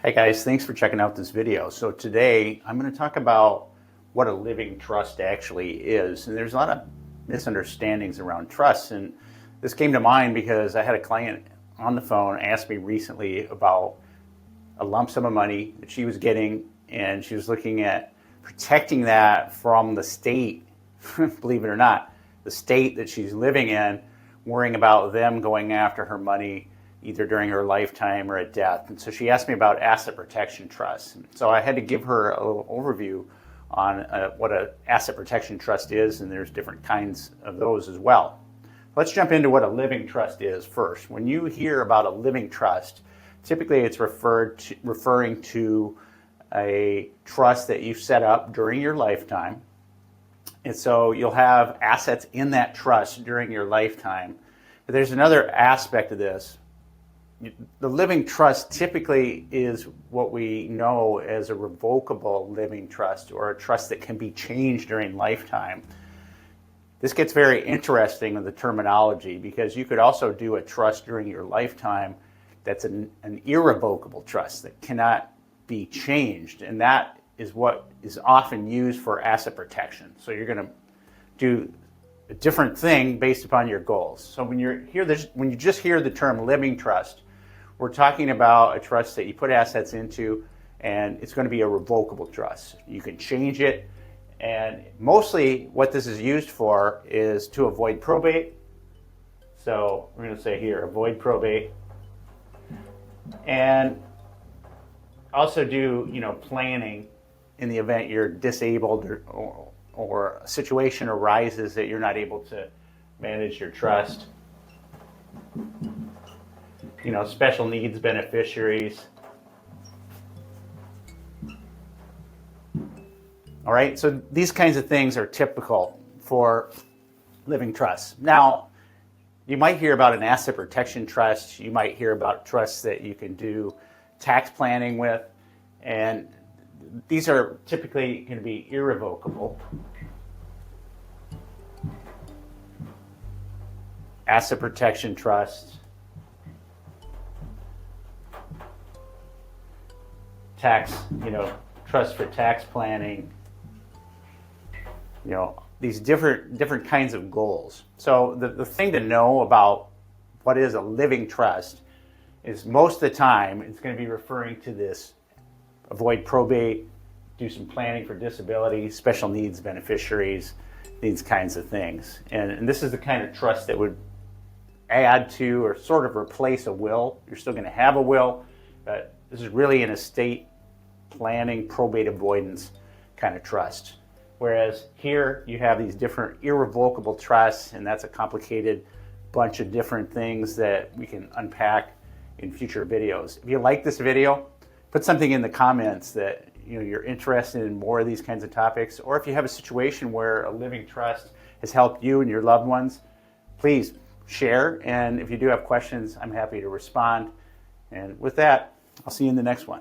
Hey guys, thanks for checking out this video. So today I'm going to talk about what a living trust actually is. And there's a lot of misunderstandings around trusts. And this came to mind because I had a client on the phone ask me recently about a lump sum of money that she was getting, and she was looking at protecting that from the state, believe it or not, the state that she's living in, worrying about them going after her money either during her lifetime or at death. And so she asked me about asset protection trusts. So I had to give her a little overview on what an asset protection trust is, and there's different kinds of those as well. Let's jump into what a living trust is first. When you hear about a living trust, typically it's referring to a trust that you set up during your lifetime. And so you'll have assets in that trust during your lifetime. But there's another aspect of this. The living trust typically is what we know as a revocable living trust, or a trust that can be changed during lifetime. This gets very interesting with the terminology, because you could also do a trust during your lifetime that's an irrevocable trust that cannot be changed, and that is what is often used for asset protection. So you're going to do a different thing based upon your goals. So when you just hear the term living trust, we're talking about a trust that you put assets into, and it's going to be a revocable trust. You can change it, and mostly what this is used for is to avoid probate. So we're going to say here, avoid probate, and also do planning in the event you're disabled or a situation arises that you're not able to manage your trust. Special needs beneficiaries. All right, so these kinds of things are typical for living trusts. Now, you might hear about an asset protection trust. You might hear about trusts that you can do tax planning with, and these are typically going to be irrevocable. Asset protection trusts, tax, trust for tax planning, these different kinds of goals. So the thing to know about what is a living trust is most of the time it's going to be referring to this: avoid probate, do some planning for disability, special needs beneficiaries, these kinds of things. And this is the kind of trust that would add to or sort of replace a will. You're still going to have a will, but this is really an estate planning, probate avoidance kind of trust. Whereas here you have these different irrevocable trusts, and that's a complicated bunch of different things that we can unpack in future videos. If you like this video, put something in the comments that you're interested in more of these kinds of topics, or if you have a situation where a living trust has helped you and your loved ones, please share. And if you do have questions, I'm happy to respond. And with that, I'll see you in the next one.